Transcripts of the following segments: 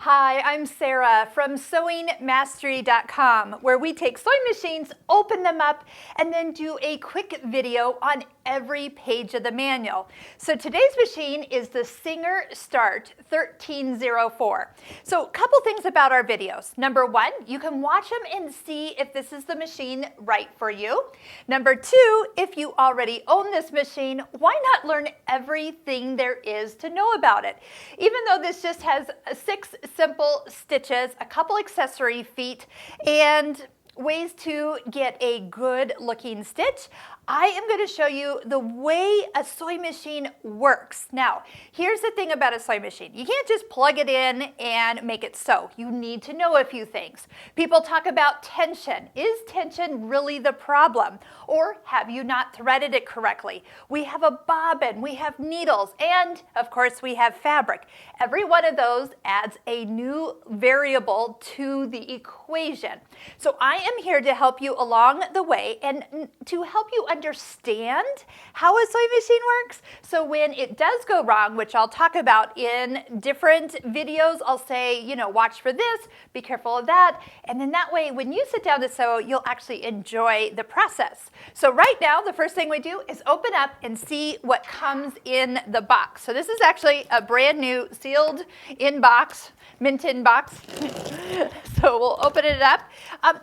Hi, I'm Sarah from sewingmastery.com, where we take sewing machines, open them up, and then do a quick video on every page of the manual. So today's machine is the Singer Start 1304. So a couple things about our videos. Number one, you can watch them and see if this is the machine right for you. Number two, if you already own this machine, why not learn everything there is to know about it? Even though this just has 6 simple stitches, a couple accessory feet, and ways to get a good looking stitch, I am going to show you the way a sewing machine works. Now, here's the thing about a sewing machine. You can't just plug it in and make it sew. You need to know a few things. People talk about tension. Is tension really the problem? Or have you not threaded it correctly? We have a bobbin, we have needles, and of course we have fabric. Every one of those adds a new variable to the equation. So I am here to help you along the way and to help you understand how a sewing machine works. So when it does go wrong, which I'll talk about in different videos, I'll say, watch for this, be careful of that. And then that way, when you sit down to sew, you'll actually enjoy the process. So right now, the first thing we do is open up and see what comes in the box. So this is actually a brand new sealed in box, mint in box. So we'll open it up.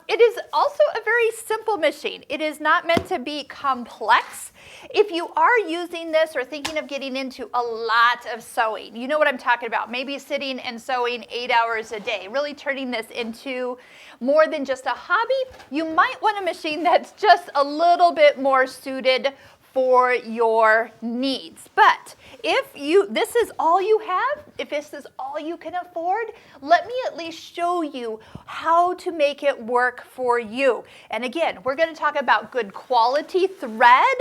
It is also a very simple machine. It is not meant to be complex. If you are using this or thinking of getting into a lot of sewing, you know what I'm talking about. Maybe sitting and sewing 8 hours a day, really turning this into more than just a hobby, you might want a machine that's just a little bit more suited for your needs. But if this is all you have, if this is all you can afford, let me at least show you how to make it work for you. And again, we're going to talk about good quality thread,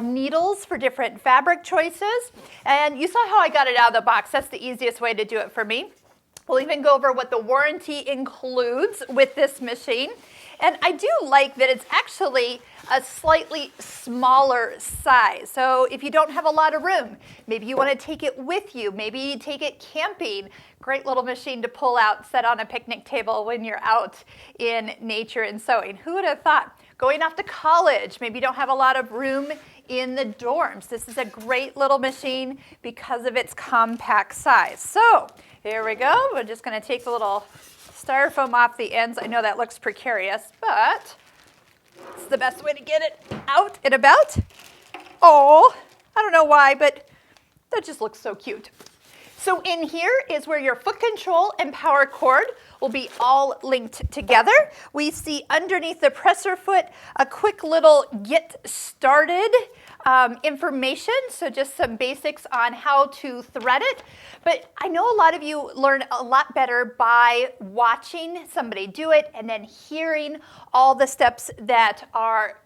needles for different fabric choices. And you saw how I got it out of the box. That's the easiest way to do it for me. We'll even go over what the warranty includes with this machine. And I do like that it's actually a slightly smaller size. So if you don't have a lot of room, maybe you want to take it with you, maybe you take it camping, great little machine to pull out, set on a picnic table when you're out in nature and sewing. Who would have thought? Going off to college, maybe you don't have a lot of room in the dorms. This is a great little machine because of its compact size. So here we go. We're just going to take the little styrofoam off the ends. I know that looks precarious, but it's the best way to get it out and about. Oh, I don't know why, but that just looks so cute. So in here is where your foot control and power cord will be all linked together. We see underneath the presser foot a quick little get started information, so just some basics on how to thread it. But I know a lot of you learn a lot better by watching somebody do it and then hearing all the steps that are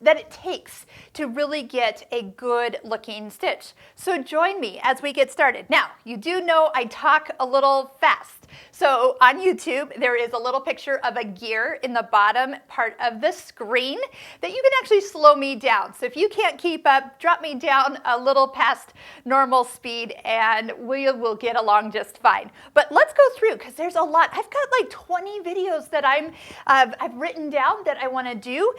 that it takes to really get a good looking stitch. So join me as we get started. Now, you do know I talk a little fast. So on YouTube, there is a little picture of a gear in the bottom part of the screen that you can actually slow me down. So if you can't keep up, drop me down a little past normal speed and we will get along just fine. But let's go through because there's a lot. I've got like 20 videos that I've written down that I want to do.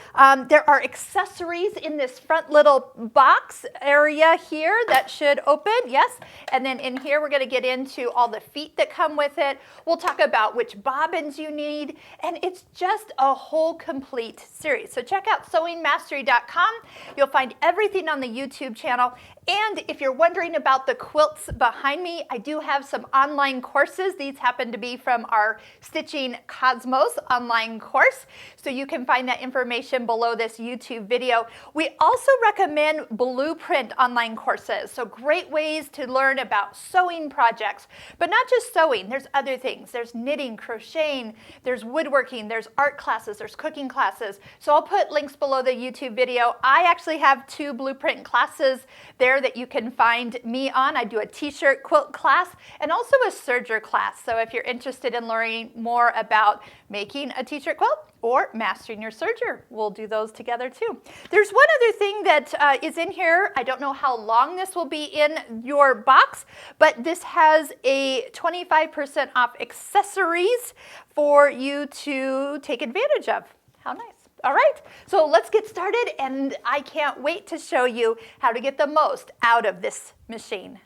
There are accessories in this front little box area here that should open, yes. And then in here, we're going to get into all the feet that come with it. We'll talk about which bobbins you need, and it's just a whole complete series. So check out sewingmastery.com. You'll find everything on the YouTube channel. And if you're wondering about the quilts behind me, I do have some online courses. These happen to be from our Stitching Cosmos online course. So you can find that information below this YouTube video. We also recommend Blueprint online courses. So great ways to learn about sewing projects, but not just sewing. There's other things. There's knitting, crocheting, there's woodworking, there's art classes, there's cooking classes. So I'll put links below the YouTube video. I actually have 2 Blueprint classes there that you can find me on. I do a t-shirt quilt class and also a serger class. So if you're interested in learning more about making a t-shirt quilt, or Mastering Your Serger. We'll do those together too. There's one other thing that is in here. I don't know how long this will be in your box, but this has a 25% off accessories for you to take advantage of. How nice. All right, so let's get started, and I can't wait to show you how to get the most out of this machine.